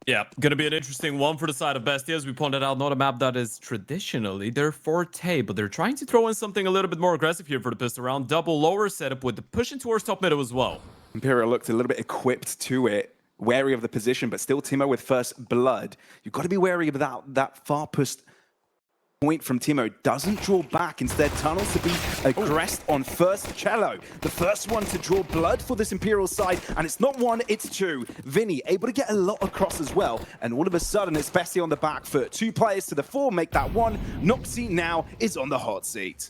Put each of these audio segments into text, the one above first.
Yeah, gonna be an interesting one for the side of BESTIA. As we pointed out, not a map that is traditionally their forte, but they're trying to throw in something a little bit more aggressive here for the pistol round. Double lower setup with the pushing towards top middle as well. Imperial looked a little bit equipped to it, wary of the position, but still Timo with first blood. You've got to be wary of that far pushed point from Timo. Doesn't draw back, instead tunnels to be aggressed on first. Cello, the first one to draw blood for this Imperial side, and it's not one, it's two. Vinny able to get a lot across as well, and all of a sudden it's BESTIA on the back foot. Two players to the fore, make that one. Noxy now is on the hot seat.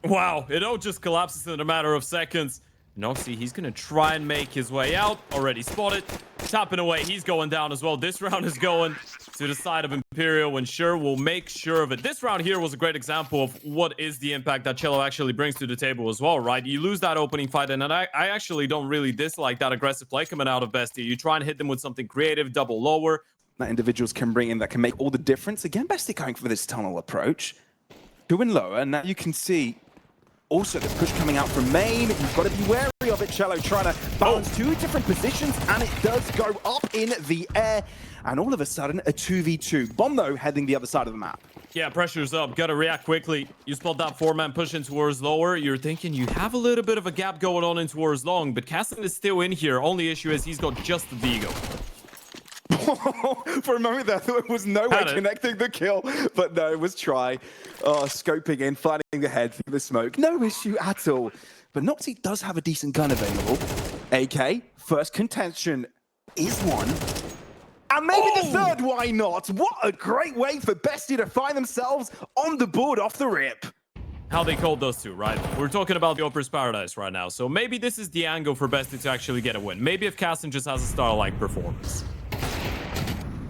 Wow, it all just collapses in a matter of seconds. Noxy, he's gonna try and make his way out. Already spotted. Tapping away, he's going down as well. This round is going to the side of Imperial, and sure, we'll make sure of it. This round here was a great example of what is the impact that Cello actually brings to the table as well, right? You lose that opening fight, and I actually don't really dislike that aggressive play coming out of BESTIA. You try and hit them with something creative, double lower. That individuals can bring in that can make all the difference. Again, BESTIA going for this tunnel approach. Two and lower, and now you can see also the push coming out from main. You've got to be wary of it. Cello trying to balance two different positions, and it does go up in the air. And all of a sudden, a 2v2. Bomb, though, heading the other side of the map. Yeah, pressure's up. Got to react quickly. You spot that four-man pushing towards lower. You're thinking you have a little bit of a gap going on in towards long, but Cassin is still in here. Only issue is he's got just the Vigo. For a moment there, there was no way connecting the kill, but no, it was try. Scoping in, finding ahead through the smoke. No issue at all. But Noxy does have a decent gun available. AK, first contention is one. And maybe the third, why not? What a great way for BESTIA to find themselves on the board off the rip. How they called those two, right? We're talking about the Opera's Paradise right now. So maybe this is the angle for BESTIA to actually get a win. Maybe if Cassin just has a star-like performance.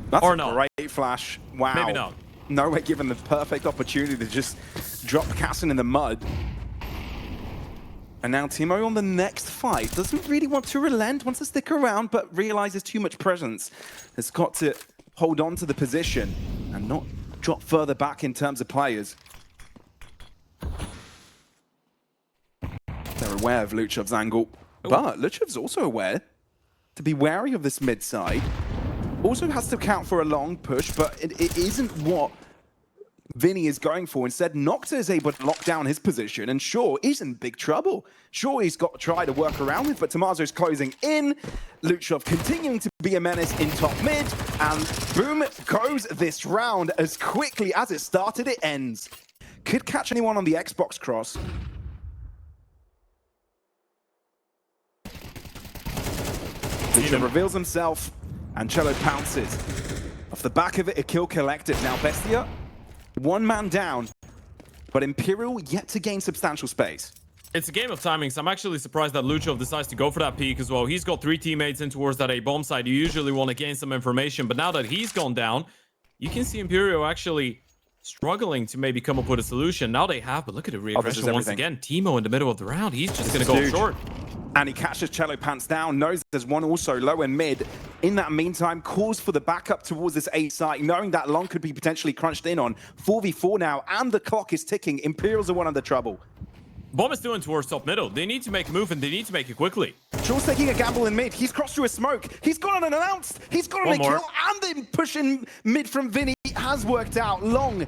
That's or a not. Great flash. Wow. Maybe not. No way given the perfect opportunity to just drop Cassin in the mud. And now Timo on the next fight. Doesn't really want to relent, wants to stick around, but realizes too much presence. Has got to hold on to the position and not drop further back in terms of players. They're aware of Luchov's angle, but Luchov's also aware to be wary of this mid side. Also has to account for a long push, but it isn't what Vinny is going for. Instead, Nocta is able to lock down his position, and Shaw is in big trouble. Shaw he's got to try to work around with, but Tommaso's closing in. Luchov continuing to be a menace in top mid, and boom goes this round. As quickly as it started, it ends. Could catch anyone on the Xbox cross. Luchov reveals himself, and Cello pounces. Off the back of it, a kill collected. Now BESTIA, one man down, but Imperial yet to gain substantial space. It's a game of timings. I'm actually surprised that Luchov decides to go for that peek as well. He's got three teammates in towards that A bomb side. You usually want to gain some information, but now that he's gone down, you can see Imperial actually struggling to maybe come up with a solution. Now they have, but look at the reaggression once again. Timo in the middle of the round. He's just going to go short. And he catches Cello pants down, knows there's one also low and mid. In that meantime, calls for the backup towards this A site, knowing that long could be potentially crunched in on. 4v4 now, and the clock is ticking. Imperials are one under trouble. Bomb is doing towards top middle. They need to make a move, and they need to make it quickly. Shaw's taking a gamble in mid. He's crossed through a smoke. He's got an unannounced. He's got a kill, and then pushing mid from Vinny has worked out. Long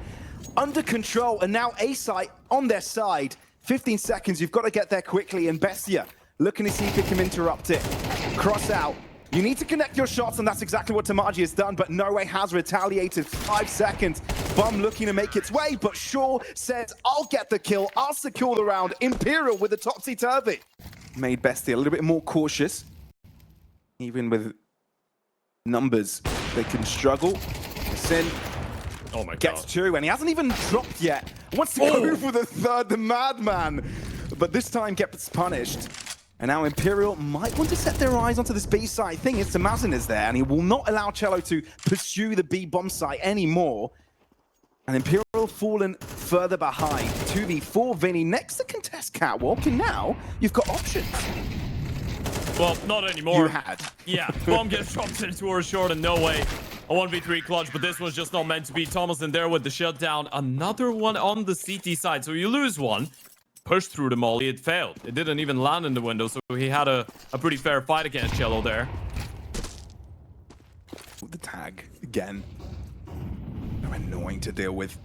under control, and now A site on their side. 15 seconds, you've got to get there quickly, and BESTIA looking to see if he can interrupt it. Cross out. You need to connect your shots, and that's exactly what Tamaji has done, but No Way has retaliated. 5 seconds. Bum looking to make its way, but Shaw says, I'll get the kill. I'll secure the round. Imperial with the topsy-turvy. Made BESTIA a little bit more cautious. Even with numbers, they can struggle. Sin oh my gets God. 2, and he hasn't even dropped yet. Wants to go for the third, the madman. But this time gets punished. And now Imperial might want to set their eyes onto this B site. Thing is, Tamazin is there, and he will not allow Cello to pursue the B bomb site anymore. And Imperial fallen further behind. 2v4, Vinny next to contest Catwalk, and now you've got options. Well, not anymore. You had. Yeah, bomb gets dropped in towards short, and No Way. A 1v3 clutch, but this was just not meant to be. Thomas in there with the shutdown. Another one on the CT side, so you lose one. Pushed through the molly, it failed. It didn't even land in the window, so he had a pretty fair fight against Cello there. The tag again. So annoying to deal with.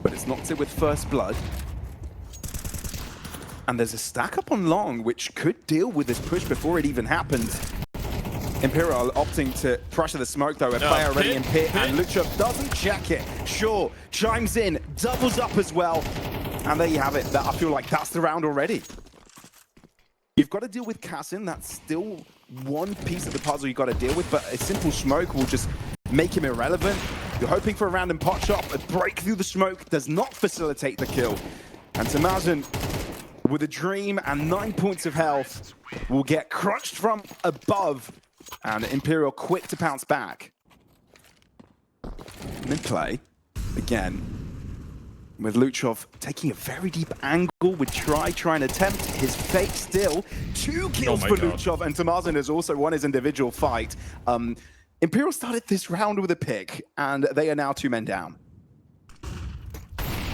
But it's knocked it with first blood. And there's a stack up on long, which could deal with this push before it even happens. Imperial opting to pressure the smoke, though. A player already in pit, and Luchov doesn't check it. Sure, chimes in, doubles up as well. And there you have it. I feel like that's the round already. You've got to deal with Cassin. That's still one piece of the puzzle you've got to deal with, but a simple smoke will just make him irrelevant. You're hoping for a random pot shot. A break through the smoke does not facilitate the kill. And Tamazin, with a dream and 9 points of health, will get crushed from above. And Imperial quick to pounce back. Mid play, again, with Luchov taking a very deep angle with trying to attempt his fake still. 2 kills for Luchov, and Tamazin has also won his individual fight. Imperial started this round with a pick, and they are now 2 men down.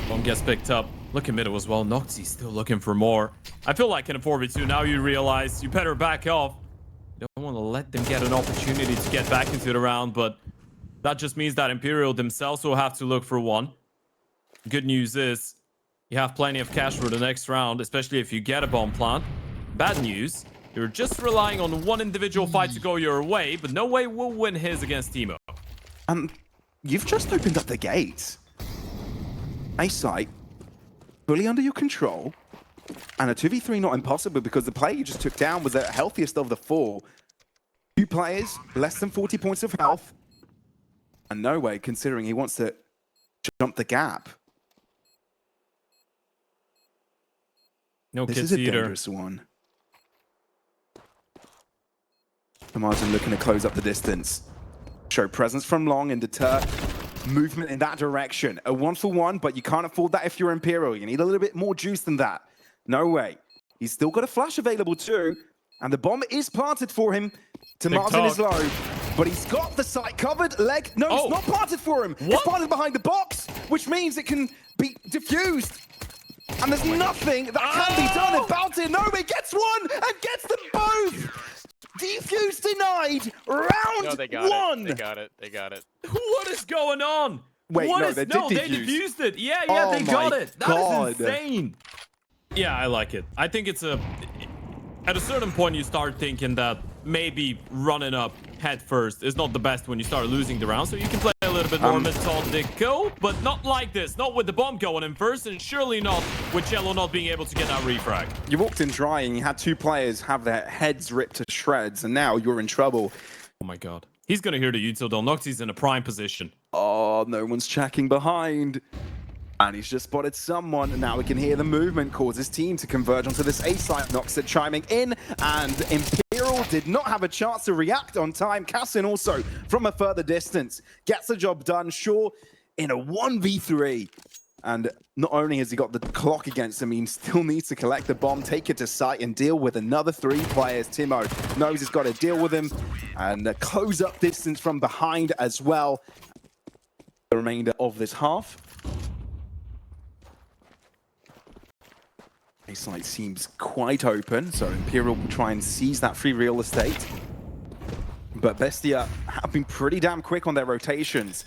Bomb gets picked up. Look at middle as well. Noxie's still looking for more. I feel like in a 4v2 now you realize you better back off. You don't want to let them get an opportunity to get back into the round, but that just means that Imperial themselves will have to look for one. Good news is you have plenty of cash for the next round, especially if you get a bomb plant. Bad news, you're just relying on one individual fight to go your way, but no way will win his against Timo. You've just opened up the gates. A site fully under your control, and a 2v3 not impossible because the player you just took down was the healthiest of the 4. 2 players, less than 40 points of health, and no way considering he wants to jump the gap. No this kids is a either. dangerous one. Martin looking to close up the distance. Show presence from long and deter movement in that direction. A 1-for-1, but you can't afford that if you're Imperial. You need a little bit more juice than that. No way. He's still got a flash available too, and the bomb is planted for him. Tamazin is low, but he's got the site covered. Leg, no, it's not planted for him. It's planted behind the box, which means it can be diffused. And there's nothing that can be done about it. No, he gets one and gets them both. Defuse denied. Round they got one. They got it. They got it. What is going on? Wait, they defused it. Yeah, they got it. That is insane. Yeah, I like it. I think it's at a certain point you start thinking that maybe running up head first is not the best when you start losing the round, so you can play a little bit more methodical, but not like this. Not with the bomb going in first, and surely not with Cello not being able to get that refrag. You walked in dry and you had 2 players have their heads ripped to shreds, and now you're in trouble. Oh my god. He's gonna hear the util. Noxie's in a prime position. Oh, no one's checking behind. And he's just spotted someone, and now we can hear the movement cause his team to converge onto this A site. Noxit chiming in, and Imperial did not have a chance to react on time. Cassin also, from a further distance, gets the job done, sure, in a 1v3. And not only has he got the clock against him, he still needs to collect the bomb, take it to site, and deal with another 3 players. Timo knows he's got to deal with him, and close up distance from behind as well. The remainder of this half. A site seems quite open, so Imperial will try and seize that free real estate. But Bestia have been pretty damn quick on their rotations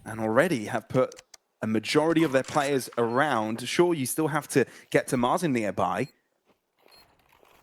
and already have put a majority of their players around. Sure, you still have to get to Martin nearby,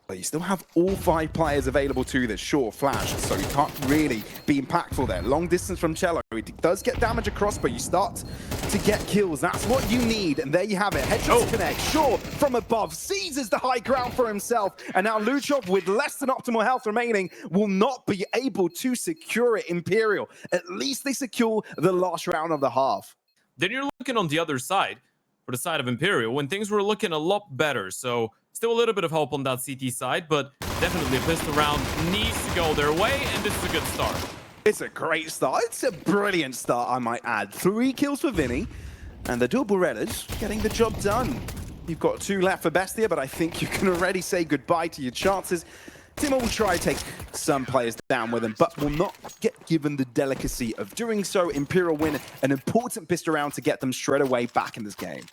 but you still have all 5 players available to this. Sure, flash, so you can't really be impactful there. Long distance from Cello. It does get damage across, but you start to get kills. That's what you need, and there you have it. Headshots connect. Sure, from above, seizes the high ground for himself, and now Luchov, with less than optimal health remaining, will not be able to secure it. Imperial, at least they secure the last round of the half. Then you're looking on the other side, for the side of Imperial, when things were looking a lot better. So still a little bit of hope on that CT side, but definitely a pistol round needs to go their way, and this is a good start. It's a great start. It's a brilliant start, I might add. 3 kills for Vinny, and the dual Berettas getting the job done. You've got 2 left for Bestia, but I think you can already say goodbye to your chances. Timo will try to take some players down with him, but will not get given the delicacy of doing so. Imperial win an important pistol round to get them straight away back in this game.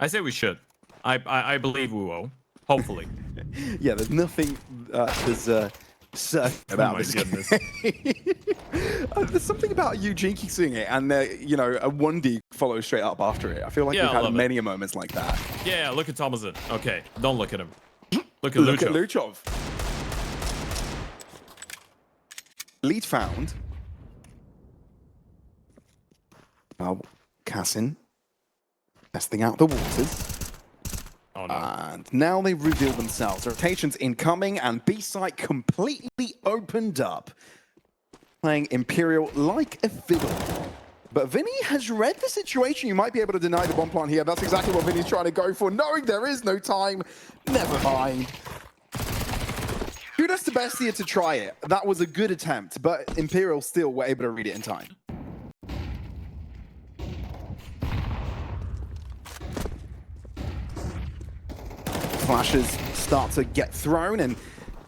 I say we should. I believe we will. Hopefully. Yeah, there's nothing certain about this goodness. There's something about you jinxing it, and you know, a 1D follows straight up after it. I feel like we've had many moments like that. Yeah, look at Thomason. Okay, don't look at him. Look at Luchov. Lead found. Well, Cassin testing out the waters. Oh, no. And now they reveal themselves. Rotations incoming, and B site completely opened up. Playing Imperial like a fiddle. But Vinny has read the situation. You might be able to deny the bomb plant here. That's exactly what Vinny's trying to go for, knowing there is no time. Never mind. Kudos to BESTIA to try it. That was a good attempt, but Imperial still were able to read it in time. Flashes start to get thrown, and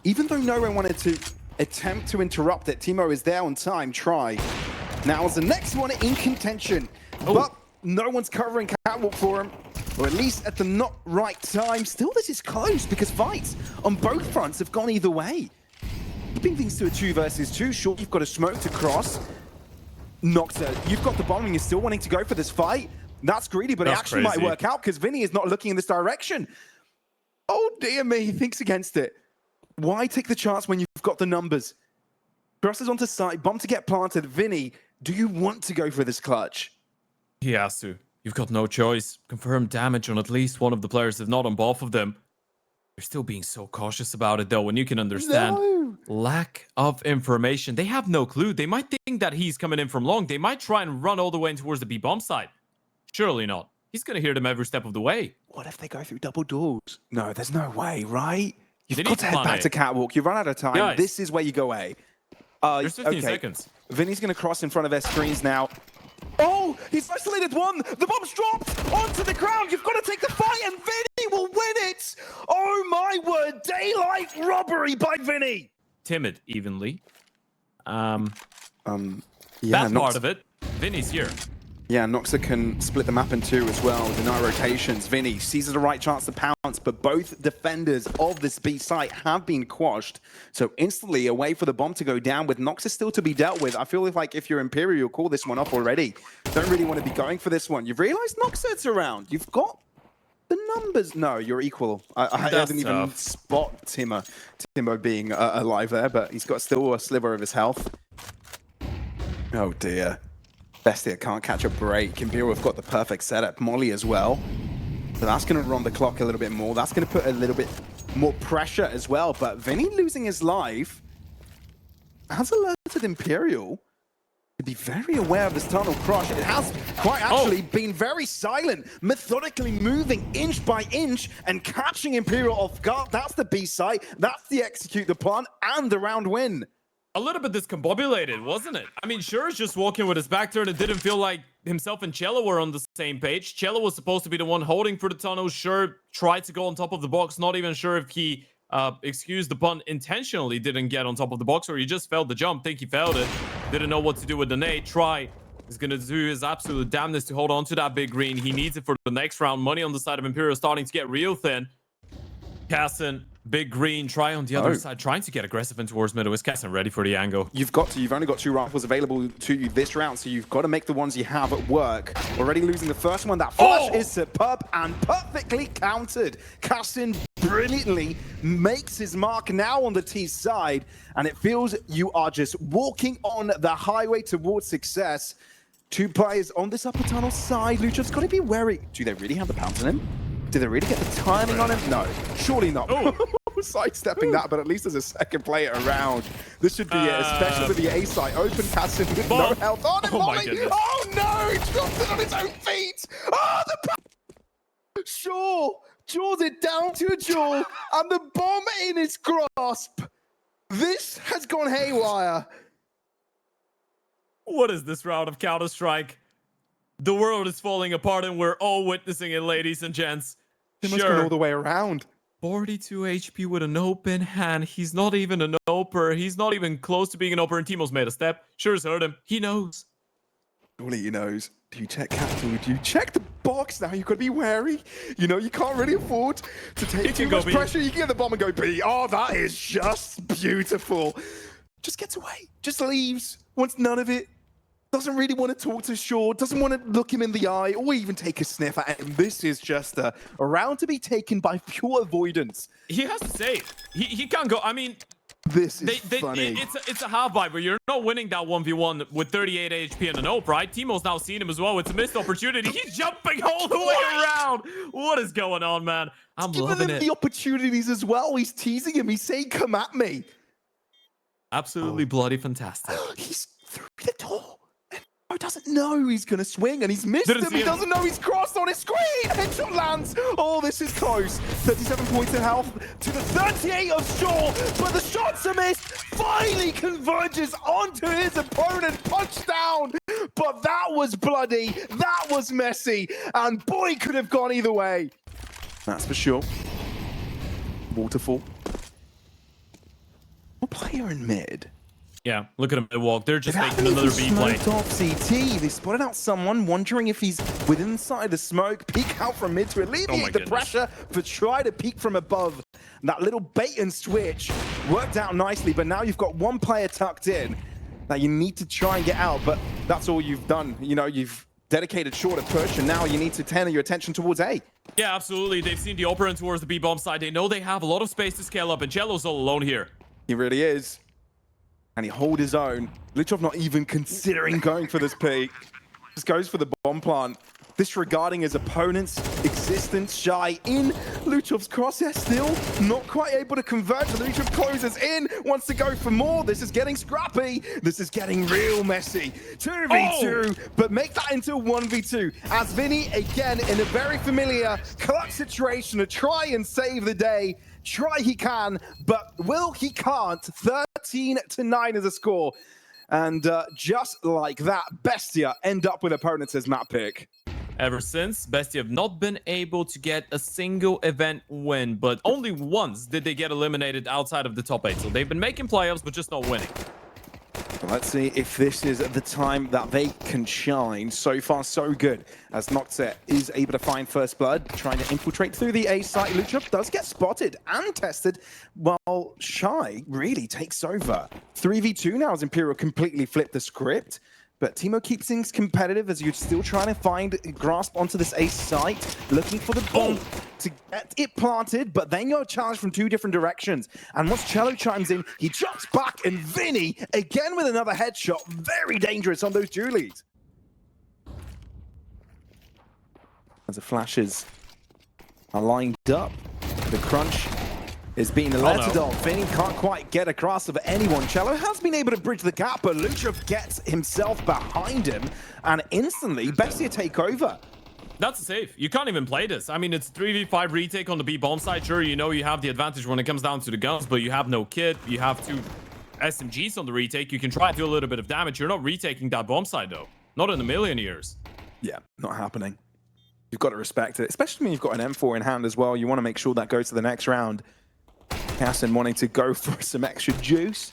even though no one wanted to attempt to interrupt it, Timo is there on time. Try. Now is the next one in contention, but no one's covering Catwalk for him, or at least at the not right time. Still, this is close because fights on both fronts have gone either way. Keeping things to a 2 versus 2. Sure, you've got a smoke to cross. Noxa, you've got the bombing. You're still wanting to go for this fight. That's greedy, but it actually might work out because Vinny is not looking in this direction. Oh dear me, he thinks against it. Why take the chance when you've got the numbers? Crosses onto site, bomb to get planted. Vinny, do you want to go for this clutch? He has to. You've got no choice. Confirmed damage on at least one of the players, if not on both of them. They're still being so cautious about it, though, when you can understand lack of information. They have no clue. They might think that he's coming in from long. They might try and run all the way in towards the B bomb side. Surely not. He's going to hear them every step of the way. What if they go through double doors? No, there's no way, right? You've got to head back to Catwalk. You've run out of time. Guys, this is where you go A. There's 15 seconds. Vinny's going to cross in front of their screens now. Oh, he's isolated one. The bomb's dropped onto the ground. You've got to take the fight, and Vinny will win it. Oh, my word. Daylight robbery by Vinny. Timid, evenly. Yeah, that's part of it. Vinny's here. Yeah, Noxa can split the map in 2 as well. Deny rotations. Vinny seizes the right chance to pounce, but both defenders of this B site have been quashed. So instantly a way for the bomb to go down with Noxa still to be dealt with. I feel like if you're Imperial, you'll call this one off already. Don't really want to be going for this one. You've realized Noxa's around. You've got the numbers. No, you're equal. I didn't even spot Timo being alive there, but he's got still a sliver of his health. Oh dear. BESTIA can't catch a break. Imperial have got the perfect setup. Molly as well. So that's going to run the clock a little bit more. That's going to put a little bit more pressure as well. But Vinny losing his life has alerted Imperial to be very aware of this tunnel crush. It has quite actually been very silent, methodically moving inch by inch and catching Imperial off guard. That's the B site. That's the execute the plan and the round win. A little bit discombobulated, wasn't it? I mean, Sure is just walking with his back turned. It didn't feel like himself and Cello were on the same page. Cello was supposed to be the one holding for the tunnel. Sure tried to go on top of the box. Not even sure if he, excuse the pun, intentionally didn't get on top of the box, or he just failed the jump. Think he failed it. Didn't know what to do with the nade. Try is going to do his absolute damnness to hold on to that big green. He needs it for the next round. Money on the side of Imperial starting to get real thin. Cassin, big green, try on the other side, trying to get aggressive in towards middle. Is Cassin ready for the angle? You've only got 2 rifles available to you this round, so you've got to make the ones you have at work. Already losing the first one. That flash is superb and perfectly countered. Cassin brilliantly makes his mark now on the T side, and it feels you are just walking on the highway towards success. 2 players on this upper tunnel side. Luchov's got to be wary. Do they really have the pounce on him? Did they really get the timing on him? No, surely not. Sidestepping that, but at least there's a second player around. This should be it, especially with the A side. Open Cassin with no health on him. My goodness. Oh no, he dropped it on his own feet. Oh, Sure jaws it down to a jaw, and the bomb in his grasp. This has gone haywire. What is this round of Counter-Strike? The world is falling apart, and we're all witnessing it, ladies and gents. He must go all the way around. 42 HP with an open hand. He's not even an oper. He's not even close to being an oper, and Timo's made a step. Sure's heard him. He knows. Surely he knows. Do you check capital? Do you check the box? Now you've got to be wary. You know, you can't really afford to take too much pressure. You can get the bomb and go B. Oh, that is just beautiful. Just gets away. Just leaves. Wants none of it. Doesn't really want to talk to Shaw. Doesn't want to look him in the eye or even take a sniff at him. This is just a round to be taken by pure avoidance. He has to save. He can't go. I mean... This is funny. It's a half buy, but you're not winning that 1v1 with 38 HP and an OP, right? Teemo's now seen him as well. It's a missed opportunity. He's jumping all the way around. What is going on, man? I'm loving it. The opportunities as well. He's teasing him. He's saying, come at me. Absolutely bloody fantastic. He's through the door. He doesn't know he's going to swing, and he's missed him. He doesn't know he's crossed on his screen. Headshot lands. Oh, this is close. 37 points in health to the 38 of Shaw, but the shots are missed. Finally converges onto his opponent. Punch down. But that was bloody. That was messy. And boy, could have gone either way. That's for sure. Waterfall. What player in mid? Yeah, look at him walk. They're just making another B play. Off CT. They spotted out someone, wondering if he's within inside the smoke. Peek out from mid to alleviate the pressure, but try to peek from above. That little bait and switch worked out nicely, but now you've got one player tucked in that you need to try and get out, but that's all you've done. You know, you've dedicated short a push, and now you need to turn your attention towards A. Yeah, absolutely. They've seen the operant towards the B-bomb side. They know they have a lot of space to scale up, and Jello's all alone here. He really is. And he hold his own. Luchov not even considering going for this peak. Just goes for the bomb plant. Disregarding his opponent's existence. Shy in Luchov's crosshair still. Not quite able to convert. Luchov closes in. Wants to go for more. This is getting scrappy. This is getting real messy. 2v2. But make that into 1v2. As Vinny, again, in a very familiar clutch situation to try and save the day. Try he can, but will he can't. 13-9 is a score. And just like that, Bestia end up with opponents as map pick. Ever since, Bestia have not been able to get a single event win, but only once did they get eliminated outside of the top 8. So they've been making playoffs, but just not winning. Well, let's see if this is the time that they can shine. So far, so good, as Noctet is able to find first blood, trying to infiltrate through the A site. Luchov does get spotted and tested, while Shy really takes over. 3v2 now as Imperial completely flipped the script. But Teemo keeps things competitive as you're still trying to find a grasp onto this A site, looking for the bomb to get it planted, but then you're challenged from two different directions. And once Cello chimes in, he jumps back, and Vinny, again with another headshot, very dangerous on those Julies. As the flashes are lined up, the crunch is being lettered off. Vinny can't quite get a grasp of anyone. Cello has been able to bridge the gap, but Luchov gets himself behind him, and instantly Bestia take over. That's a save. You can't even play this. I mean, it's 3v5 retake on the B-bomb side. Sure, you know you have the advantage when it comes down to the guns, but you have no kit. You have two SMGs on the retake. You can try to do a little bit of damage. You're not retaking that bomb side, though. Not in a million years. Yeah, not happening. You've got to respect it, especially when you've got an M4 in hand as well. You want to make sure that goes to the next round. Casson wanting to go for some extra juice,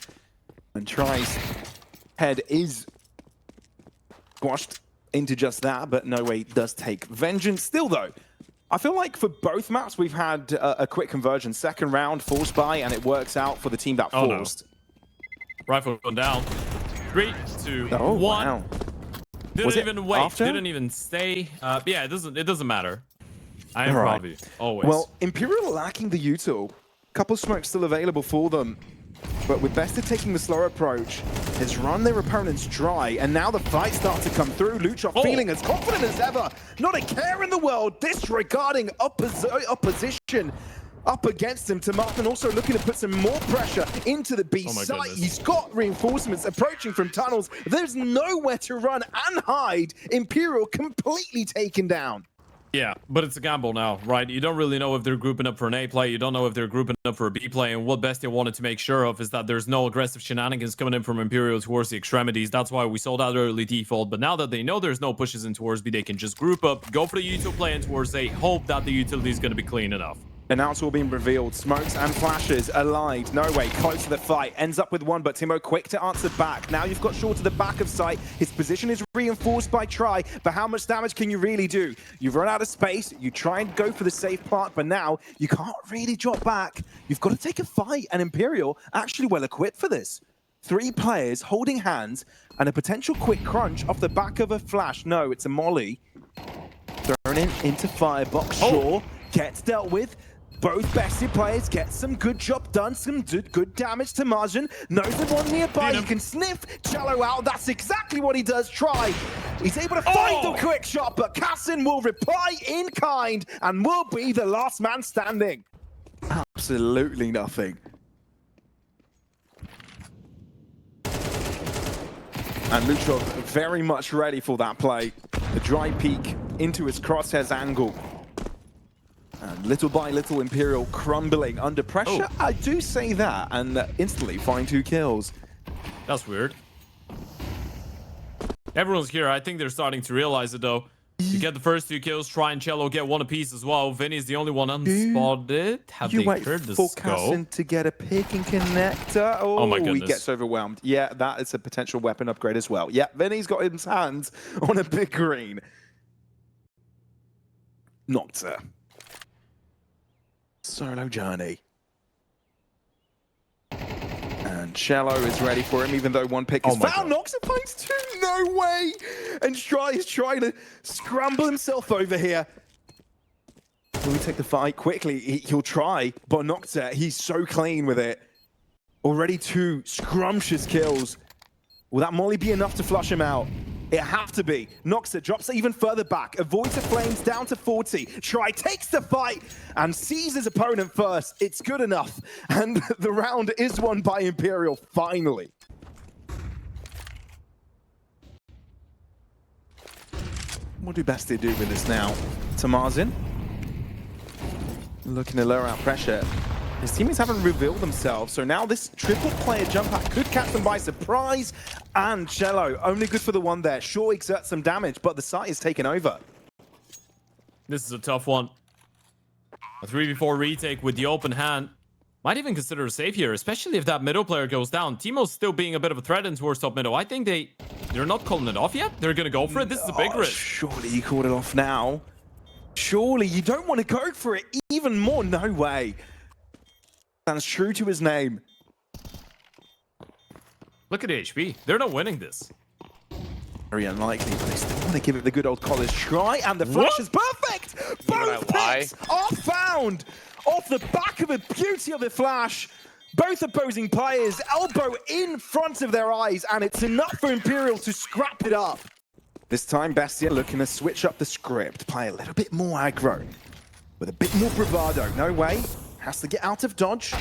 and tries. Head is squashed into just that, but no way does take vengeance. Still though, I feel like for both maps we've had a quick conversion. Second round, forced by, and it works out for the team that forced. No. Rifle gone down. 3, 2, 1. Wow. Didn't even wait. After? Didn't even stay. Yeah, it doesn't matter. I am probably always. Well, Imperial lacking the util. Couple smokes still available for them, but with Bestia taking the slower approach, has run their opponents dry, and now the fight starts to come through. Luchov feeling as confident as ever, not a care in the world, disregarding opposition up against him. Martin also looking to put some more pressure into the B site. He's got reinforcements approaching from tunnels. There's nowhere to run and hide. Imperial completely taken down. Yeah, but it's a gamble now, right? You don't really know if they're grouping up for an A play. You don't know if they're grouping up for a B play. And what Bestia wanted to make sure of is that there's no aggressive shenanigans coming in from Imperial towards the extremities. That's why we saw that early default. But now that they know there's no pushes in towards B, they can just group up, go for the util play in towards A, hope that the utility is going to be clean enough. And now it's all being revealed. Smokes and flashes allied. No way. Close to the fight. Ends up with one, but Timo quick to answer back. Now you've got Shaw to the back of sight. His position is reinforced by Try, but how much damage can you really do? You've run out of space. You try and go for the safe part, but now you can't really drop back. You've got to take a fight, and Imperial actually well equipped for this. 3 players holding hands and a potential quick crunch off the back of a flash. No, it's a molly. Thrown into Firebox. Shaw gets dealt with. Both BESTIA players get some good job done, some good damage to Margin. Knows the one nearby, he can sniff Cello out. That's exactly what he does. Try. He's able to find the quick shot, but Cassin will reply in kind and will be the last man standing. Absolutely nothing. And Luchov very much ready for that play. The dry peek into his crosshairs angle. And little by little, Imperial crumbling under pressure. I do say that, and instantly find 2 kills. That's weird. Everyone's here. I think they're starting to realize it, though. You get the first 2 kills. Try and Cello get 1 apiece as well. Vinny's the only one unspotted. Have they heard the scope? Cassin to get a picking connector. Oh my goodness. He gets overwhelmed. Yeah, that is a potential weapon upgrade as well. Yeah, Vinny's got his hands on a big green. Nocta. Solo journey. And Cello is ready for him, even though 1 pick is found. Nocta finds 2, no way! And Try is trying to scramble himself over here. Will he take the fight quickly? He'll try, but Nocta, he's so clean with it. Already 2 scrumptious kills. Will that molly be enough to flush him out? It have to be. Nocta drops it even further back, avoids the flames down to 40. Try takes the fight and sees his opponent first. It's good enough. And the round is won by Imperial, finally. What do BESTIA do with this now? Tamarzin. Looking to lower out pressure. His teammates haven't revealed themselves, so now this triple player jump pack could catch them by surprise. And Cello, only good for the 1 there. Sure exerts some damage, but the site is taken over. This is a tough one. A 3v4 retake with the open hand. Might even consider a save here, especially if that middle player goes down. Timo's still being a bit of a threat in towards top middle. I think they're not calling it off yet. They're going to go for it. This is a big risk. Surely he called it off now. Surely you don't want to go for it even more. No way. Stands true to his name. Look at the HP. They're not winning this. Very unlikely, but they still want to give it the good old college try, and the flash is perfect! Both picks are found off the back of the beauty of the flash. Both opposing players elbow in front of their eyes, and it's enough for Imperial to scrap it up. This time, BESTIA looking to switch up the script, play a little bit more aggro, with a bit more bravado. No way. Has to get out of dodge.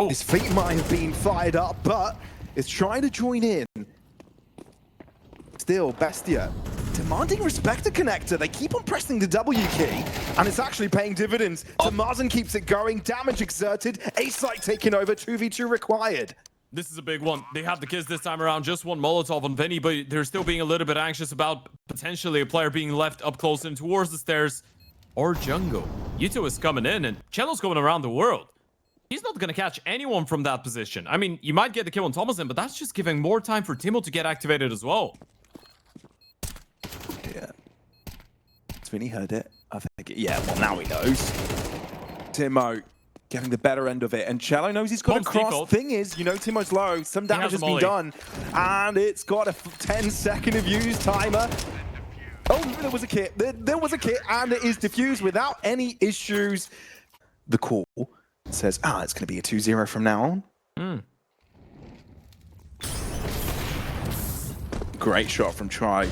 His feet might have been fired up, but is trying to join in. Still, BESTIA demanding respect to connector. They keep on pressing the W key, and it's actually paying dividends. Tamarzin keeps it going, damage exerted, A-site taking over, 2v2 required. This is a big one. They have the kills this time around. Just 1 Molotov on Vinny, but they're still being a little bit anxious about potentially a player being left up close and towards the stairs. Or Jungle. Yuto is coming in, and Cello's going around the world. He's not going to catch anyone from that position. I mean, you might get the kill on Thomason, but that's just giving more time for Timo to get activated as well. Yeah. Vinny heard it. I think, yeah, well, now he knows. Timo getting the better end of it, and Cello knows he's got a cross. Default. Thing is, you know, Timo's low. Some damage has been done, and it's got a 10-second of use timer. Oh, there was a kit. There was a kit, and it is diffused without any issues. The call says, it's going to be a 2-0 from now on. Great shot from Try.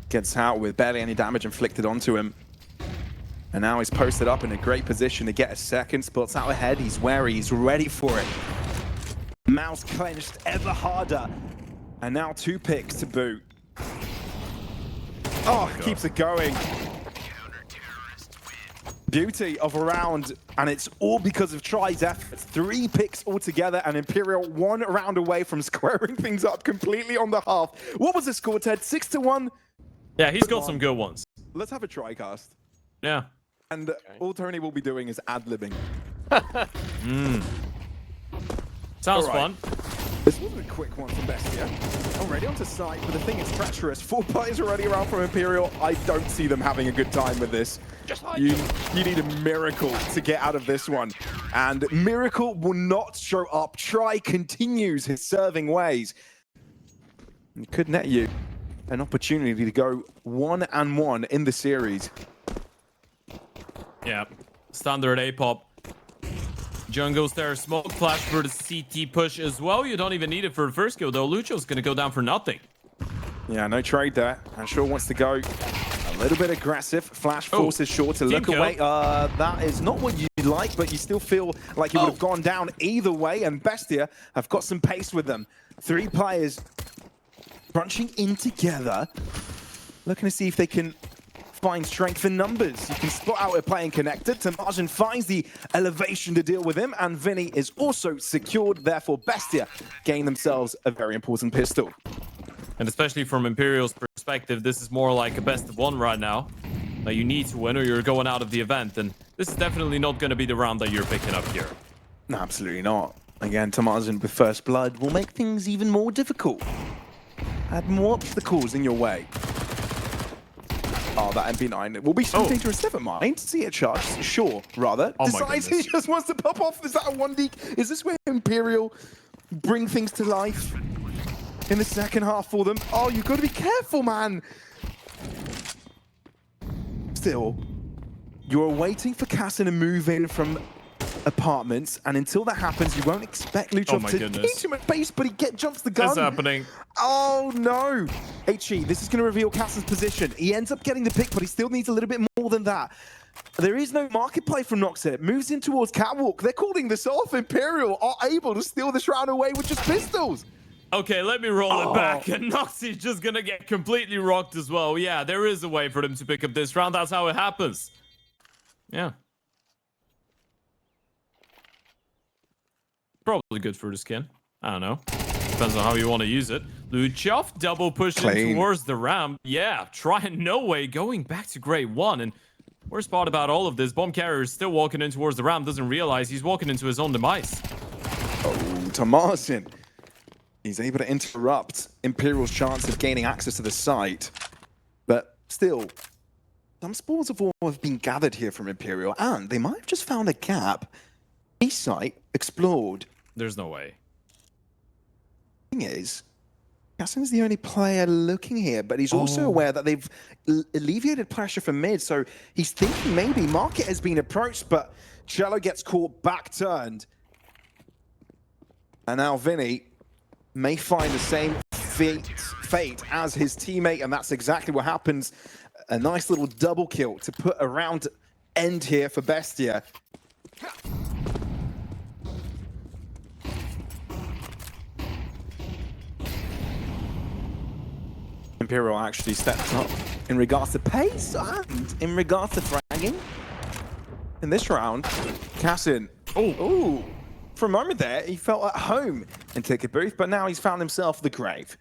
Gets out with barely any damage inflicted onto him. And now he's posted up in a great position to get a second. Spots out ahead. He's wary. He's ready for it. Mouse clenched ever harder. And now 2 picks to boot. Keeps it going. Beauty of a round, and it's all because of Try's efforts. 3 picks altogether, and Imperial 1 round away from squaring things up completely on the half. What was the score, Ted? 6-1? Yeah, he's got some good ones. Let's have a try cast. Yeah. And all Tony will be doing is ad-libbing. Sounds fun. This wasn't a quick one from Bestia. Already onto site, but the thing is treacherous. 4 players already around from Imperial. I don't see them having a good time with this. You need a miracle to get out of this one. And Miracle will not show up. Try continues his serving ways. It could net you an opportunity to go 1-1 in the series. Yeah, standard A-pop. Jungle's there, smoke flash for the CT push as well. You don't even need it for the first kill though. Lucho's gonna go down for nothing. Yeah, no trade there. And Shaw wants to go a little bit aggressive. Flash forces Shaw to look away. That is not what you'd like, but you still feel like he would have gone down either way. And Bestia have got some pace with them. 3 players crunching in together, looking to see if they can find strength in numbers. You can spot out a playing connected. Tamajin finds the elevation to deal with him, and Vinny is also secured. Therefore, Bestia gain themselves a very important pistol. And especially from Imperial's perspective, this is more like a best of 1 right now. That you need to win or you're going out of the event. And this is definitely not going to be the round that you're picking up here. No, absolutely not. Again, Tamajin with first blood will make things even more difficult. Add more obstacles in your way. Oh, that MP9 will be so dangerous. Never mind. See it charge. Sure, rather. Decides he just wants to pop off. Is that a 1D? Is this where Imperial bring things to life in the second half for them? Oh, you've got to be careful, man. Still, you're waiting for Cassin to move in from apartments, and until that happens, you won't expect Luchov to eat him at base, but he jumps the gun. What's happening? Oh no! HE, this is going to reveal Cassin's position. He ends up getting the pick, but he still needs a little bit more than that. There is no market play from Noxer. Moves in towards Catwalk. They're calling this off. Imperial are able to steal this round away with just pistols. Okay, let me roll it back. And Noxie's just going to get completely rocked as well. Yeah, there is a way for them to pick up this round. That's how it happens. Yeah. Probably good for the skin. I don't know. Depends on how you want to use it. Luchov double pushing towards the ramp. Yeah, trying no way going back to grade 1. And worst part about all of this, Bomb Carrier is still walking in towards the ramp, doesn't realize he's walking into his own demise. Oh, Tomasin. He's able to interrupt Imperial's chance of gaining access to the site. But still, some spores of war have been gathered here from Imperial, and they might have just found a gap. East site explored. There's no way. Thing is, Cassin is the only player looking here, but he's also aware that they've alleviated pressure from mid, so he's thinking maybe Market has been approached, but Cello gets caught back-turned. And now Vinny may find the same fate as his teammate, and that's exactly what happens. A nice little double kill to put a round end here for Bestia. Imperial actually steps up in regards to pace and in regards to fragging. In this round, Cassin, for a moment there, he felt at home in Ticket Booth, but now he's found himself the grave.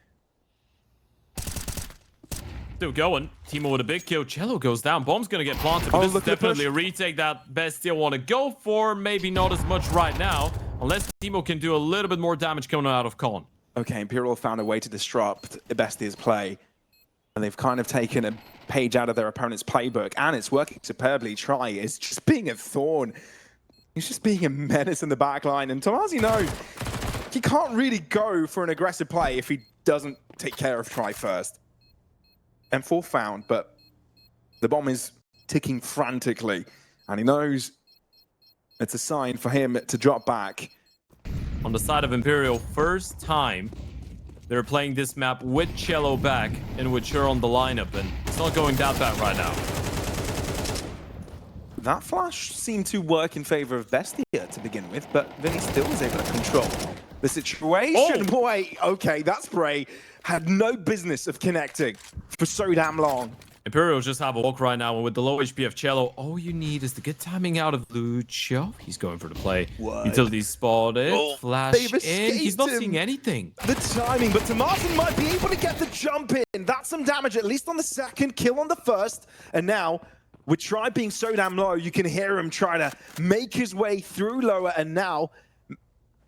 Still going. Timo with a big kill. Cello goes down. Bomb's going to get planted, but this is definitely a retake that Bestia want to go for. Maybe not as much right now, unless Timo can do a little bit more damage coming out of Con. Okay, Imperial found a way to disrupt Bestia's play. And they've kind of taken a page out of their opponent's playbook, and it's working superbly. Try is just being a thorn. He's just being a menace in the back line, and Tomasi knows he can't really go for an aggressive play if he doesn't take care of Try first. M4 found, but the bomb is ticking frantically, and he knows it's a sign for him to drop back. On the side of Imperial, first time they're playing this map with Cello back and with Sher on the lineup, and it's not going that bad right now. That flash seemed to work in favor of Bestia to begin with, but Vinny still was able to control the situation. Boy, okay, that spray had no business of connecting for so damn long. Imperial just have a walk right now, and with the low HP of Cello, all you need is the good timing out of Lucho. He's going for the play. Utility spotted. Flash in. He's not seeing anything. The timing, but Tomasin might be able to get the jump in. That's some damage, at least on the second, kill on the first. And now, with Try being so damn low, you can hear him try to make his way through lower, and now,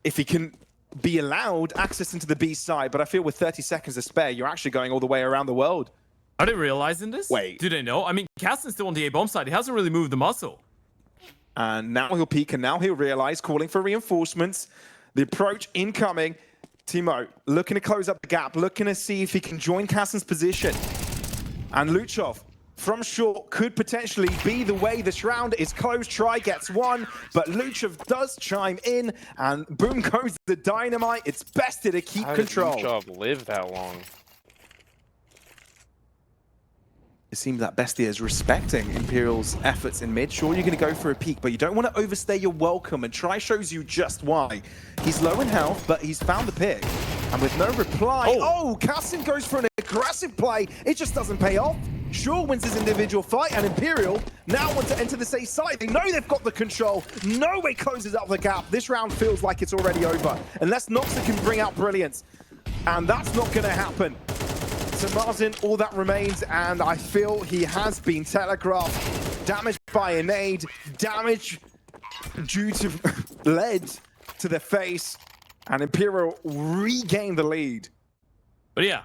if he can be allowed access into the B side, but I feel with 30 seconds to spare, you're actually going all the way around the world. Are they realizing this? Wait. Do they know? I mean, Caston's still on the A-bomb side. He hasn't really moved the muscle. And now he'll peek, and now he'll realize, calling for reinforcements. The approach incoming. Timo looking to close up the gap, looking to see if he can join Caston's position. And Luchov from short could potentially be the way this round is closed. Try gets one, but Luchov does chime in, and boom goes the dynamite. It's Bestia to keep control. How did Luchov live that long? It seems that Bestia is respecting Imperial's efforts in mid. Sure, you're going to go for a peek, but you don't want to overstay your welcome, and Try shows you just why. He's low in health, but he's found the pick. And with no reply, Caston goes for an aggressive play. It just doesn't pay off. Sure wins his individual fight, and Imperial now want to enter the safe side. They know they've got the control. No way closes up the gap. This round feels like it's already over, unless Noxa can bring out brilliance. And that's not going to happen. So Martin, all that remains, and I feel he has been telegraphed. Damage by a nade, damage due to lead to the face, and Imperial regain the lead. But yeah,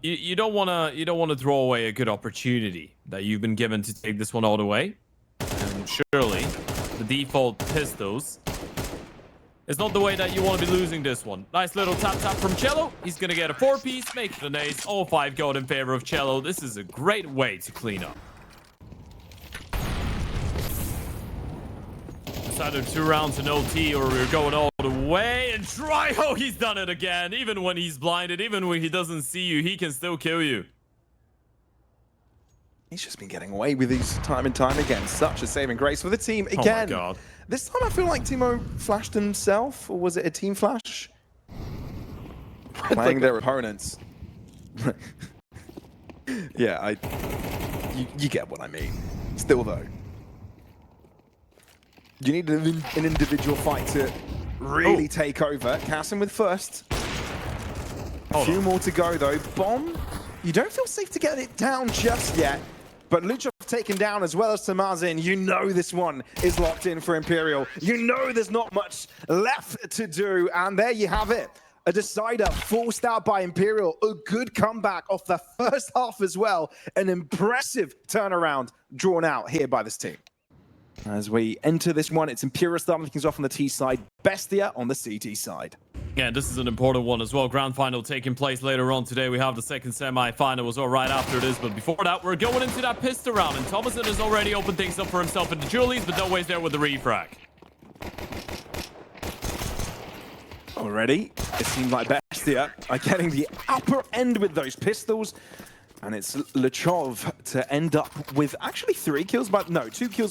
you don't want to throw away a good opportunity that you've been given to take this one all the way. And surely the default pistols is not the way that you want to be losing this one. Nice little tap from Cello. He's going to get a 4-piece, make it an ace. All 5 gold in favor of Cello. This is a great way to clean up. It's either 2 rounds in OT or we're going all the way. And Try, oh, he's done it again. Even when he's blinded, even when he doesn't see you, he can still kill you. He's just been getting away with these time and time again. Such a saving grace for the team again. Oh my God. This time I feel like Timo flashed himself, or was it a team flash? Playing their opponents. Yeah, you get what I mean. Still though, you need an individual fight to really take over. Casson with first. A few more to go though. Bomb, you don't feel safe to get it down just yet. But Luchov taken down as well as Tamazin. You know this one is locked in for Imperial. You know there's not much left to do. And there you have it. A decider forced out by Imperial. A good comeback off the first half as well. An impressive turnaround drawn out here by this team. As we enter this one, it's Imperial starting things off on the T side. Bestia on the CT side. Yeah, this is an important one as well. Grand final taking place later on today. We have the second semi-final as well right after this. But before that, we're going into that pistol round. And Thomason has already opened things up for himself in the Julies, but no ways there with the refrag. Already, it seems like Bestia are getting the upper end with those pistols. And it's Luchov to end up with actually 2 kills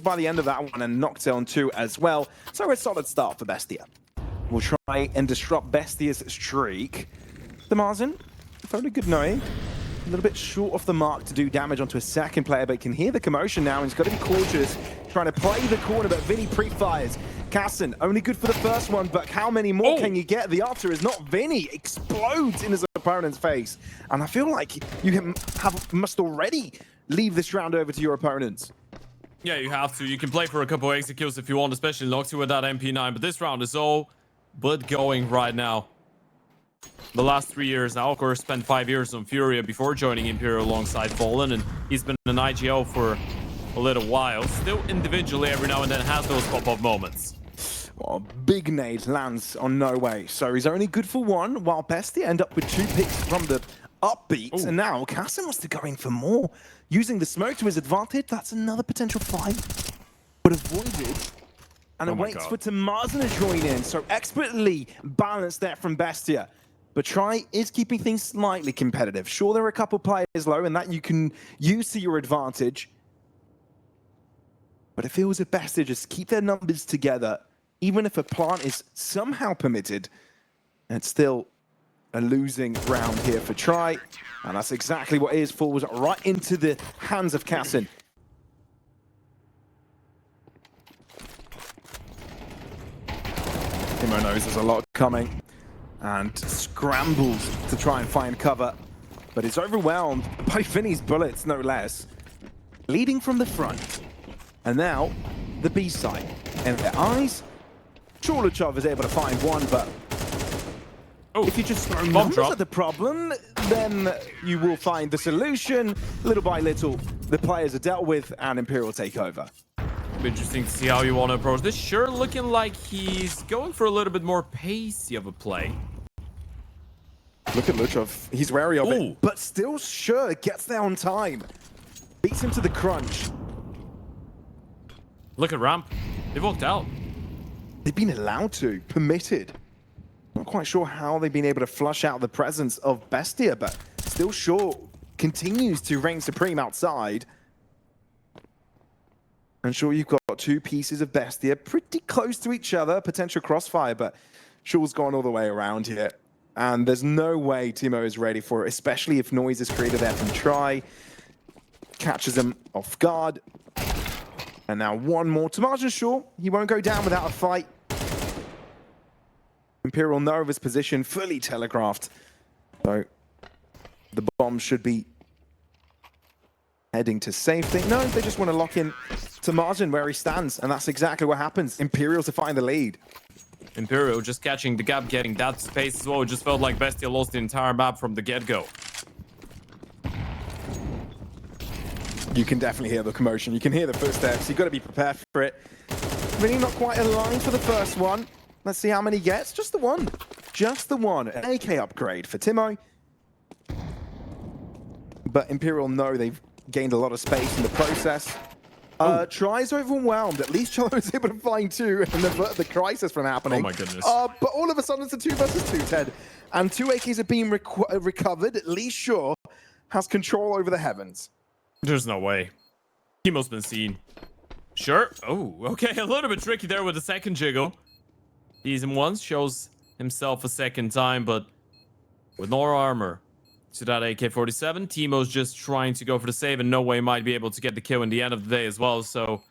by the end of that one, and Noctil on 2 as well. So a solid start for Bestia. We'll try and disrupt Bestia's streak. The Marzen, found a good nade. A little bit short off the mark to do damage onto a second player, but can hear the commotion now, and he's got to be cautious, trying to play the corner, but Vinny pre-fires. Casson, only good for the first one, but how many more can you get? The answer is not. Vinny explodes in his opponent's face. And I feel like you must already leave this round over to your opponents. Yeah, you have to. You can play for a couple exit kills if you want, especially Noxy with that MP9, but this round is all but going right now. The last 3 years now, of course, spent 5 years on Furia before joining Imperial alongside Fallen, and he's been an IGL for a little while. Still individually every now and then has those pop-up moments. Well, big nade lands on No Way, so he's only good for 1, while Bestia end up with 2 picks from the upbeats. And now Casson wants to go in for more. Using the smoke to his advantage, that's another potential fight, but avoided. And it waits for Tamazin to join in, so expertly balanced there from Bestia. But Try is keeping things slightly competitive. Sure, there are a couple players low, and that you can use to your advantage. But it feels as if Bestia just keep their numbers together, even if a plant is somehow permitted. And it's still a losing round here for Try. And that's exactly what it is. Falls right into the hands of Casson. Timo knows there's a lot coming and scrambles to try and find cover, but is overwhelmed by Vinny's bullets, no less. Leading from the front, And now, the B side. And their eyes. Sure, Luchov is able to find one, but if you just throw numbers at the problem, then you will find the solution. Little by little, the players are dealt with, and Imperial take over. Interesting to see how you want to approach this. Sure, looking like he's going for a little bit more pacey of a play. Look at Luchov. He's wary of it, but still Sure gets there on time. Beats him to the crunch. Look at Ramp. They've walked out. They've been allowed to, permitted. Not quite sure how they've been able to flush out the presence of Bestia, but still Sure continues to reign supreme outside. And Sure, you've got two pieces of Bestia pretty close to each other, potential crossfire, but Sure's gone all the way around here. And there's no way Timo is ready for it, especially if noise is created there from Try. Catches him off guard. And now one more to Margin Sure. He won't go down without a fight. Imperial know of his position, fully telegraphed. So the bomb should be heading to safety. No, they just want to lock in to Margin where he stands, and that's exactly what happens. Imperial to find the lead. Imperial just catching the gap, getting that space as well. It just felt like Bestia lost the entire map from the get-go. You can definitely hear the commotion. You can hear the footsteps. You've got to be prepared for it. Really not quite aligned for the first one. Let's see how many he gets. Just the one. Just the one. An AK upgrade for Timo. But Imperial know they've gained a lot of space in the process. Tries overwhelmed. At least Cholo is able to find two and avert the crisis from happening. Oh my goodness. But all of a sudden it's a 2 versus 2, Ted. And 2 AKs have been recovered. At least Sure has control over the heavens. There's no way. Timo's been seen. Sure. Oh, okay. A little bit tricky there with the second jiggle. Sees him once, shows himself a second time, but with no armor. To that AK-47, Timo's just trying to go for the save, and no way might be able to get the kill in the end of the day as well. So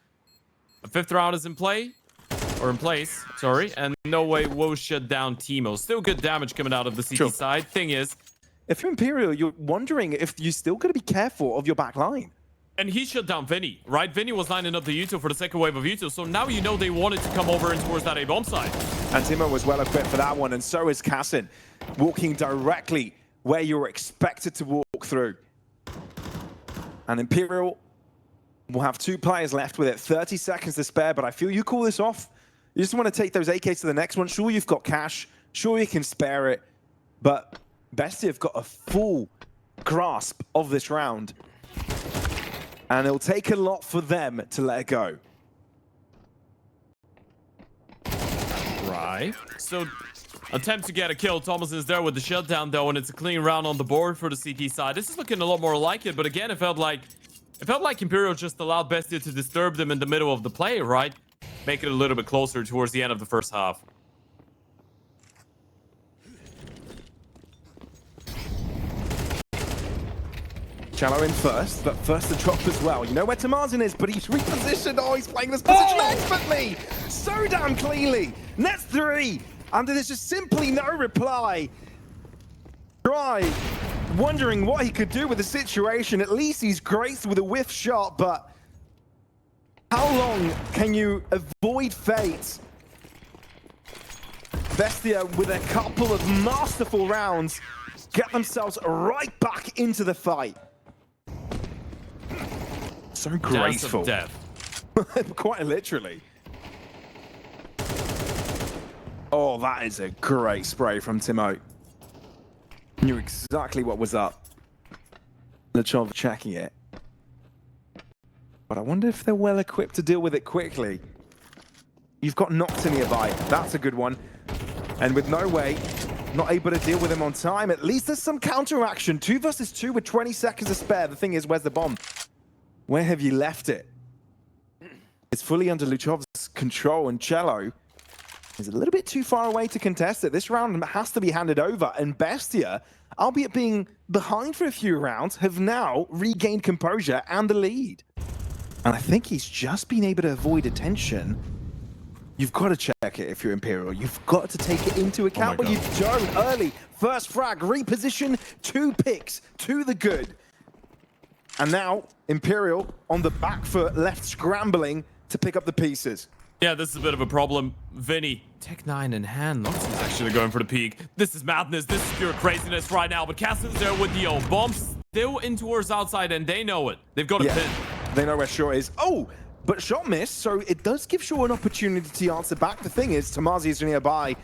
a 5th round is in play, or in place, sorry, and no way will shut down Timo. Still good damage coming out of the CT side. Thing is, if you're Imperial, you're wondering if you're still going to be careful of your back line. And he shut down Vinny, right? Vinny was lining up the Util for the second wave of Util, so now you know they wanted to come over and towards that A-bomb side. And Timo was well equipped for that one, and so is Kassin, walking directly where you were expected to walk through. And Imperial will have 2 players left with it, 30 seconds to spare, but I feel you call this off. You just want to take those AKs to the next one. Sure, you've got cash. Sure, you can spare it. But Bestia have got a full grasp of this round. And it'll take a lot for them to let it go. Right. So, attempt to get a kill. Thomas is there with the shutdown, though, and it's a clean round on the board for the CT side. This is looking a lot more like it, but again, it felt like Imperial just allowed Bestia to disturb them in the middle of the play, right? Make it a little bit closer towards the end of the first half. Cello in first, but first the drop as well. You know where Tamazin is, but he's repositioned. Oh, he's playing this position expertly. So damn cleanly. Nets 3. And there's just simply no reply. Try wondering what he could do with the situation. At least he's graced with a whiff shot, but how long can you avoid fate? Bestia, with a couple of masterful rounds, get themselves right back into the fight. So graceful. Dance of death. Quite literally. Oh, that is a great spray from Timo. Knew exactly what was up. Luchov checking it. But I wonder if they're well equipped to deal with it quickly. You've got Noct nearby. That's a good one. And with no way, not able to deal with him on time. At least there's some counteraction. 2 versus 2 with 20 seconds to spare. The thing is, where's the bomb? Where have you left it? It's fully under Luchov's control, and Cello is a little bit too far away to contest it. This round has to be handed over, and Bestia, albeit being behind for a few rounds, have now regained composure and the lead. And I think he's just been able to avoid attention. You've got to check it if you're Imperial. You've got to take it into account, but you don't early. First frag, reposition, 2 picks to the good. And now Imperial on the back foot, left scrambling to pick up the pieces. Yeah, this is a bit of a problem. Vinny, Tech9 in hand. Noxie's actually going for the peak. This is madness. This is pure craziness right now. But Cassin's there with the bomb still in towards outside, and they know it. They've got a pin. They know where Shaw is. Oh, but shot missed, so it does give Shaw an opportunity to answer back. The thing is, Tamazi is nearby.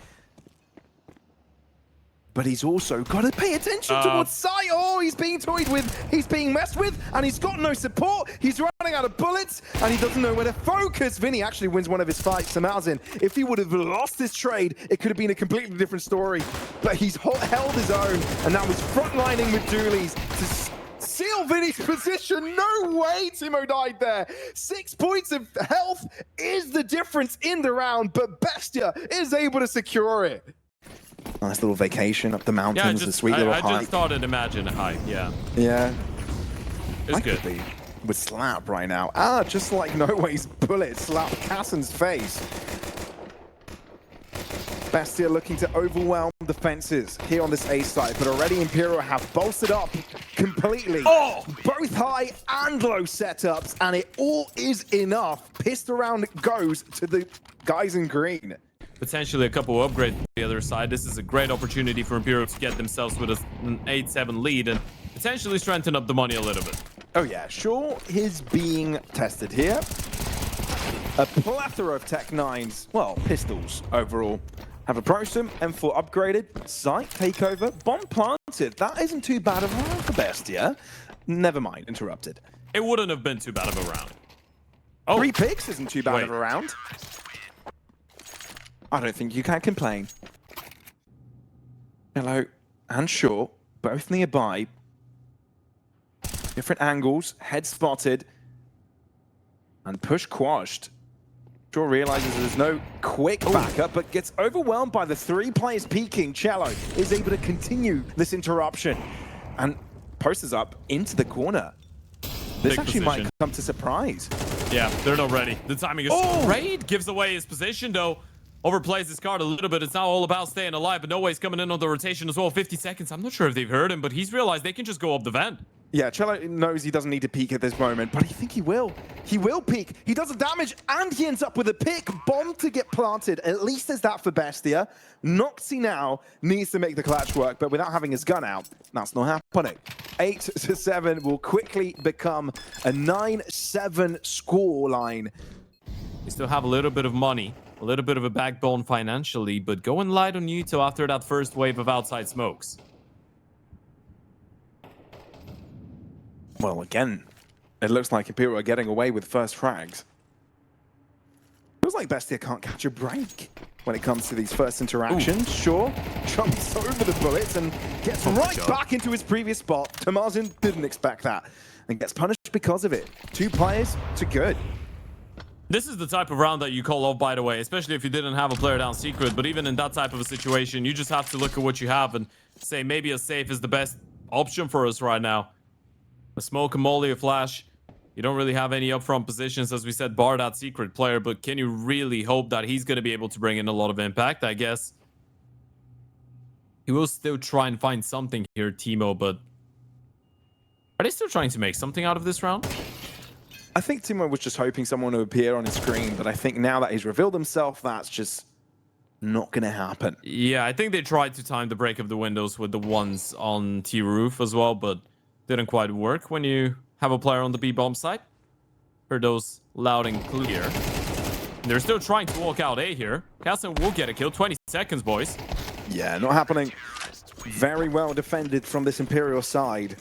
But he's also got to pay attention towards sight. Oh, he's being toyed with, he's being messed with, and he's got no support. He's running out of bullets, and he doesn't know where to focus. Vinny actually wins one of his fights. Samazin, if he would have lost this trade, it could have been a completely different story. But he's held his own, and now he's frontlining with Doolies to seal Vinny's position. No way Timo died there. 6 points of health is the difference in the round, but Bestia is able to secure it. Nice little vacation up the mountains, a sweet little hike. I just started Imagine a hike, yeah. Yeah. It's good. With Slap right now. Just like No Way's bullet slapped Cassin's face. Bestia looking to overwhelm the fences here on this A side, but already Imperial have bolstered up completely. Oh! Both high and low setups, and it all is enough. Pissed around goes to the guys in green. Potentially a couple upgrades on the other side. This is a great opportunity for Imperial to get themselves with an 8-7 lead and potentially strengthen up the money a little bit. Oh yeah, Shaw is being tested here. A plethora of Tech9s, well, pistols overall. Have approached him, M4 upgraded, sight takeover, bomb planted. That isn't too bad of a round for Bestia. Never mind, interrupted. It wouldn't have been too bad of a round. Oh. 3 picks isn't too bad of a round. I don't think you can complain. Hello and Shaw, both nearby. Different angles, head spotted. And push quashed. Shaw realizes there's no quick backup, but gets overwhelmed by the 3 players peeking. Cello is able to continue this interruption. And posters up into the corner. This actually might come to surprise. Yeah, they're not ready. The timing is great. Gives away his position, though. Overplays his card a little bit. It's now all about staying alive, but No Way's coming in on the rotation as well. 50 seconds. I'm not sure if they've heard him, but he's realized they can just go up the vent. Yeah, Cello knows he doesn't need to peek at this moment, but I think he will. He will peek. He does the damage, and he ends up with a pick. Bomb to get planted. At least there's that for Bestia. Noxie now needs to make the clutch work, but without having his gun out, that's not happening. 8-7 will quickly become a 9-7 score line. We still have a little bit of money, a little bit of a backbone financially, but going light on Yuto after that first wave of outside smokes. Well, again, it looks like Imperial are getting away with first frags. Feels like Bestia can't catch a break when it comes to these first interactions. Sure, jumps over the bullets and gets right back into his previous spot. Tamazin didn't expect that and gets punished because of it. 2 players to good. This is the type of round that you call off, by the way, especially if you didn't have a player down secret. But even in that type of a situation, you just have to look at what you have and say maybe a safe is the best option for us right now. A smoke, a molly, a flash. You don't really have any upfront positions, as we said, bar that secret player. But can you really hope that he's going to be able to bring in a lot of impact? I guess he will still try and find something here, Timo. But are they still trying to make something out of this round? I think Timo was just hoping someone would appear on his screen. But I think now that he's revealed himself, that's just not going to happen. Yeah, I think they tried to time the break of the windows with the ones on T-Roof as well, but didn't quite work when you have a player on the B-bomb side. Heard those loud and clear. And they're still trying to walk out A here. Cassin will get a kill. 20 seconds, boys. Yeah, not happening. Very well defended from this Imperial side.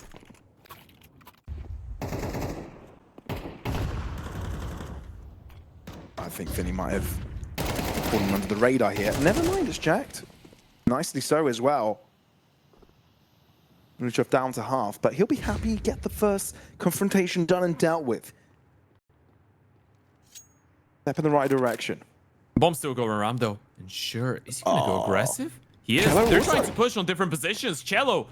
I think Vinny might have fallen under the radar here. Never mind, it's jacked. Nicely so as well. Going to drop down to half, but he'll be happy to get the first confrontation done and dealt with. Step in the right direction. Bomb's still going around, though. And sure, is he going to go aggressive? He is. They're trying to push on different positions. Cello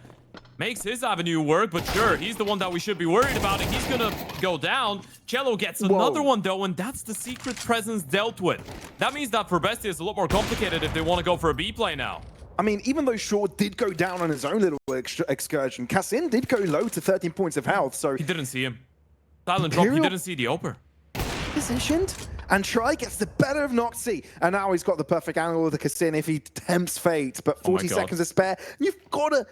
makes his avenue work, but sure, he's the one that we should be worried about, and he's going to go down. Cello gets another one, though, and that's the secret presence dealt with. That means that for Bestia, it's a lot more complicated if they want to go for a B play now. I mean, even though Shaw did go down on his own little excursion, Kassin did go low to 13 points of health, so... He didn't see him. Silent drop, he didn't see the Oper. Positioned, and Try gets the better of Noxy, and now he's got the perfect angle with the Kassin if he tempts fate, but 40 seconds to spare. You've got to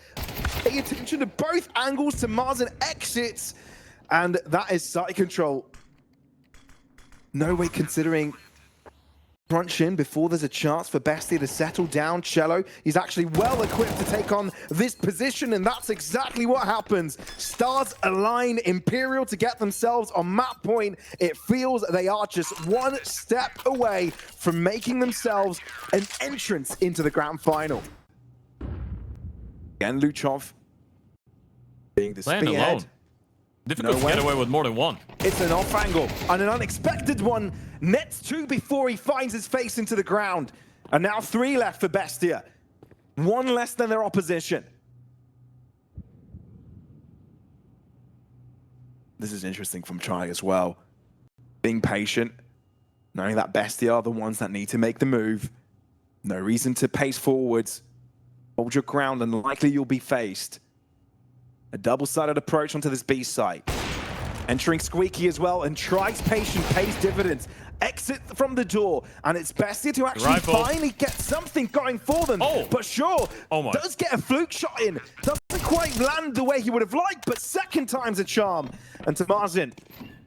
pay attention to both angles. To Marzen exits, and that is side control. No way considering crunch in before there's a chance for Bestia to settle down. Cello, he's actually well equipped to take on this position, and that's exactly what happens. Stars align Imperial to get themselves on map point. It feels they are just one step away from making themselves an entrance into the grand final. Again, Luchov being the Playing spearhead. alone. Difficult to get away with more than one. It's an off angle and an unexpected one. Nets 2 before he finds his face into the ground. And now 3 left for Bestia. 1 less than their opposition. This is interesting from Try as well. Being patient, knowing that Bestia are the ones that need to make the move. No reason to pace forwards. Hold your ground and likely you'll be faced. A double-sided approach onto this B site. Entering Squeaky as well, and Try's patience pays dividends. Exit from the door, and it's Bestia to actually finally get something going for them. But sure, does get a fluke shot in. Doesn't quite land the way he would have liked, but second time's a charm. And to Marzen,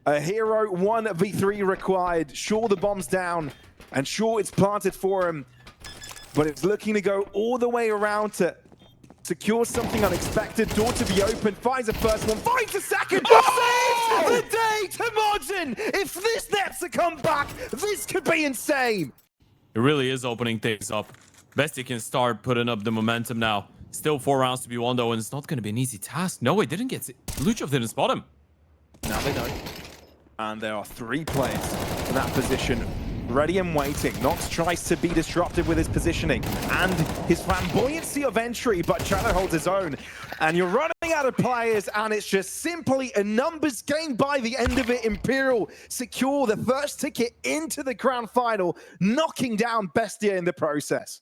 a hero 1v3 required. Sure, the bomb's down, and sure, it's planted for him. But it's looking to go all the way around to secure something unexpected. Door to be open. Finds the first one. Finds the second. Saves the day to Marzen. If this nets a comeback, this could be insane. It really is opening things up. Bestia can start putting up the momentum now. Still 4 rounds to be won though, and it's not going to be an easy task. No, it didn't get it. Luchov didn't spot him. Now they don't. And there are 3 players in that position, ready and waiting. Nox tries to be disruptive with his positioning and his flamboyancy of entry, but Chano holds his own. And you're running out of players, and it's just simply a numbers game by the end of it. Imperial secure the first ticket into the grand final, knocking down Bestia in the process.